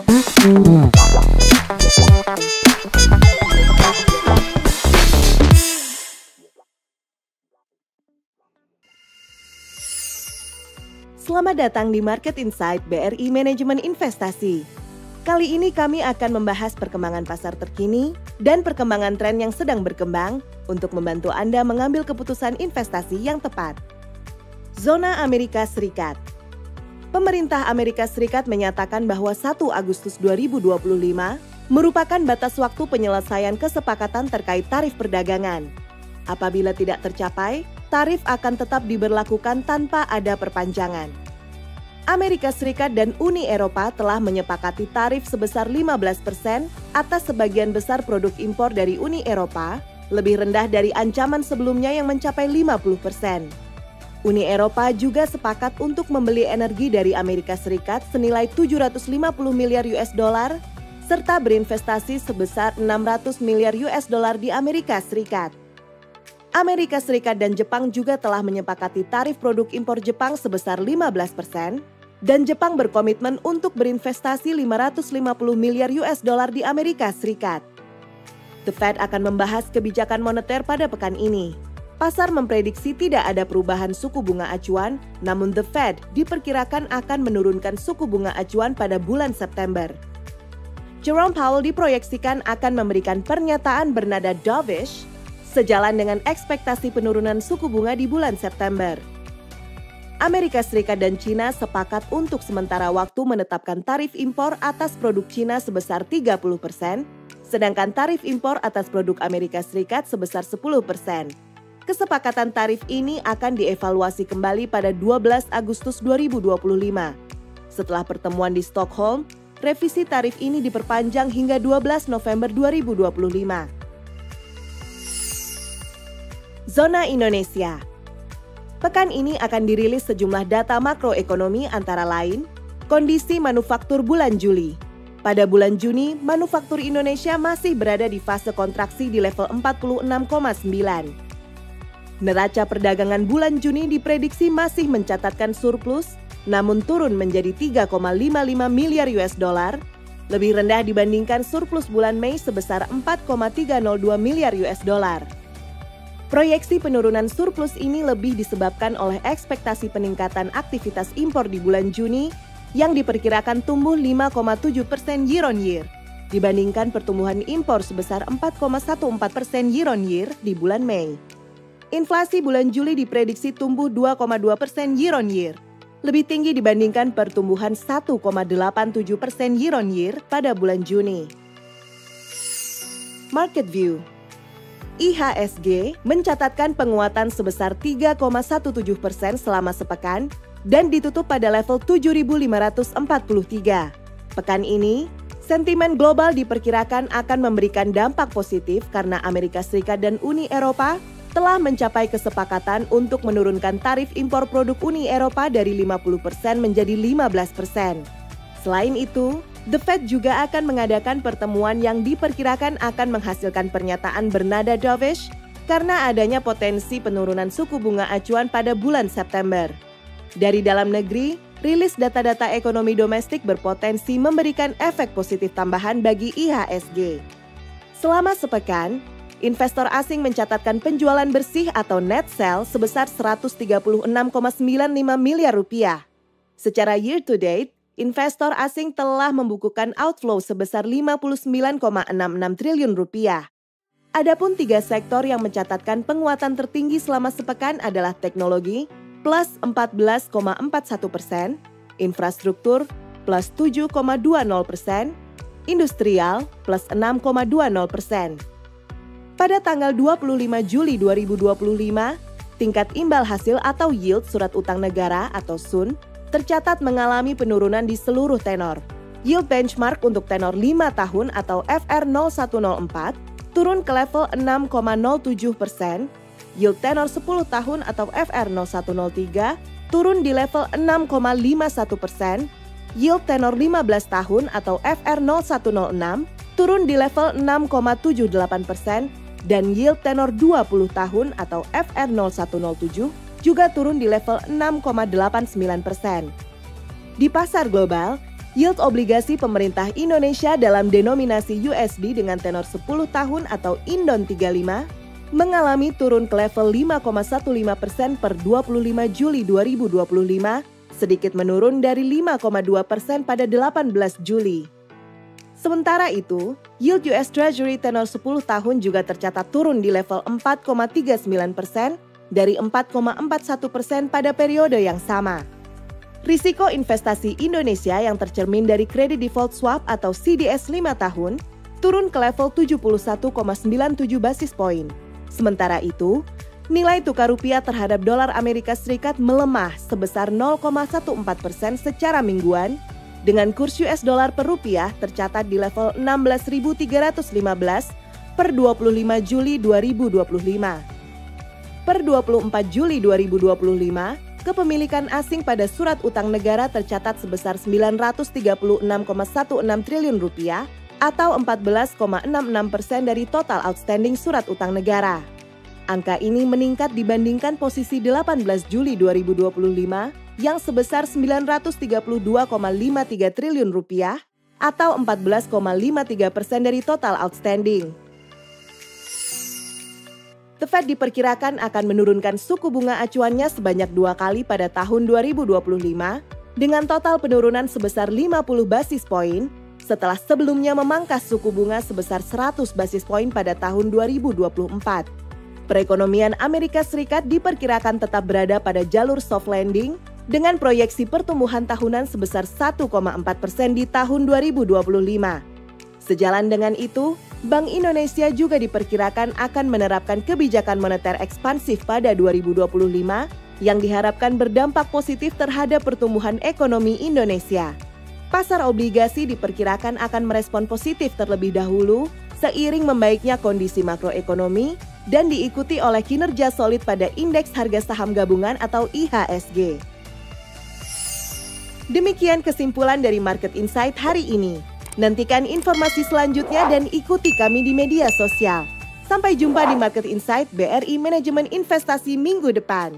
Selamat datang di Market Insight BRI Manajemen Investasi. Kali ini kami akan membahas perkembangan pasar terkini dan perkembangan tren yang sedang berkembang untuk membantu Anda mengambil keputusan investasi yang tepat. Zona Amerika Serikat. Pemerintah Amerika Serikat menyatakan bahwa 1 Agustus 2025 merupakan batas waktu penyelesaian kesepakatan terkait tarif perdagangan. Apabila tidak tercapai, tarif akan tetap diberlakukan tanpa ada perpanjangan. Amerika Serikat dan Uni Eropa telah menyepakati tarif sebesar 15% atas sebagian besar produk impor dari Uni Eropa, lebih rendah dari ancaman sebelumnya yang mencapai 50%. Uni Eropa juga sepakat untuk membeli energi dari Amerika Serikat senilai 750 miliar US dollar serta berinvestasi sebesar 600 miliar US dollar di Amerika Serikat. Amerika Serikat dan Jepang juga telah menyepakati tarif produk impor Jepang sebesar 15% dan Jepang berkomitmen untuk berinvestasi 550 miliar US dollar di Amerika Serikat. The Fed akan membahas kebijakan moneter pada pekan ini. Pasar memprediksi tidak ada perubahan suku bunga acuan, namun The Fed diperkirakan akan menurunkan suku bunga acuan pada bulan September. Jerome Powell diproyeksikan akan memberikan pernyataan bernada dovish sejalan dengan ekspektasi penurunan suku bunga di bulan September. Amerika Serikat dan China sepakat untuk sementara waktu menetapkan tarif impor atas produk China sebesar 30%, sedangkan tarif impor atas produk Amerika Serikat sebesar 10%. Kesepakatan tarif ini akan dievaluasi kembali pada 12 Agustus 2025. Setelah pertemuan di Stockholm, revisi tarif ini diperpanjang hingga 12 November 2025. Zona Indonesia. Pekan ini akan dirilis sejumlah data makroekonomi antara lain, kondisi manufaktur bulan Juli. Pada bulan Juni, manufaktur Indonesia masih berada di fase kontraksi di level 46,9. Neraca perdagangan bulan Juni diprediksi masih mencatatkan surplus, namun turun menjadi 3,55 miliar US dollar, lebih rendah dibandingkan surplus bulan Mei sebesar 4,302 miliar US dollar. Proyeksi penurunan surplus ini lebih disebabkan oleh ekspektasi peningkatan aktivitas impor di bulan Juni yang diperkirakan tumbuh 5,7% year on year, dibandingkan pertumbuhan impor sebesar 4,14% year on year di bulan Mei. Inflasi bulan Juli diprediksi tumbuh 2,2% year on year, lebih tinggi dibandingkan pertumbuhan 1,87% year on year pada bulan Juni. Market View. IHSG mencatatkan penguatan sebesar 3,17% selama sepekan dan ditutup pada level 7.543. Pekan ini, sentimen global diperkirakan akan memberikan dampak positif karena Amerika Serikat dan Uni Eropa telah mencapai kesepakatan untuk menurunkan tarif impor produk Uni Eropa dari 50% menjadi 15%. Selain itu, The Fed juga akan mengadakan pertemuan yang diperkirakan akan menghasilkan pernyataan bernada dovish karena adanya potensi penurunan suku bunga acuan pada bulan September. Dari dalam negeri, rilis data-data ekonomi domestik berpotensi memberikan efek positif tambahan bagi IHSG. Selama sepekan, investor asing mencatatkan penjualan bersih atau net sell sebesar 136,95 miliar rupiah. Secara year to date, investor asing telah membukukan outflow sebesar 59,66 triliun rupiah. Adapun 3 sektor yang mencatatkan penguatan tertinggi selama sepekan adalah teknologi plus 14,41%, infrastruktur plus 7,20%, industrial plus 6,20%. Pada tanggal 25 Juli 2025, tingkat imbal hasil atau yield surat utang negara atau SUN tercatat mengalami penurunan di seluruh tenor. Yield benchmark untuk tenor 5 tahun atau FR0104 turun ke level 6,07%, yield tenor 10 tahun atau FR0103 turun di level 6,51%, yield tenor 15 tahun atau FR0106 turun di level 6,78%, dan yield tenor 20 tahun atau FR0107 juga turun di level 6,89%. Di pasar global, Yield obligasi pemerintah Indonesia dalam denominasi USD dengan tenor 10 tahun atau Indon 35 mengalami turun ke level 5,15% per 25 Juli 2025, sedikit menurun dari 5,2% pada 18 Juli. Sementara itu, yield US Treasury tenor 10 tahun juga tercatat turun di level 4,39% dari 4,41% pada periode yang sama. Risiko investasi Indonesia yang tercermin dari Credit Default Swap atau CDS 5 tahun turun ke level 71,97 basis point. Sementara itu, nilai tukar rupiah terhadap dolar Amerika Serikat melemah sebesar 0,14% secara mingguan, dengan kurs US dollar per rupiah tercatat di level 16.315 per 25 Juli 2025. Per 24 Juli 2025, kepemilikan asing pada surat utang negara tercatat sebesar 936,16 triliun rupiah atau 14,66% dari total outstanding surat utang negara. Angka ini meningkat dibandingkan posisi 18 Juli 2025 yang sebesar 932,53 triliun rupiah atau 14,53% dari total outstanding. The Fed diperkirakan akan menurunkan suku bunga acuannya sebanyak 2 kali pada tahun 2025 dengan total penurunan sebesar 50 basis poin setelah sebelumnya memangkas suku bunga sebesar 100 basis poin pada tahun 2024. Perekonomian Amerika Serikat diperkirakan tetap berada pada jalur soft landing dengan proyeksi pertumbuhan tahunan sebesar 1,4% di tahun 2025. Sejalan dengan itu, Bank Indonesia juga diperkirakan akan menerapkan kebijakan moneter ekspansif pada 2025 yang diharapkan berdampak positif terhadap pertumbuhan ekonomi Indonesia. Pasar obligasi diperkirakan akan merespon positif terlebih dahulu seiring membaiknya kondisi makroekonomi dan diikuti oleh kinerja solid pada Indeks Harga Saham Gabungan atau IHSG. Demikian kesimpulan dari Market Insight hari ini. Nantikan informasi selanjutnya dan ikuti kami di media sosial. Sampai jumpa di Market Insight BRI Manajemen Investasi minggu depan.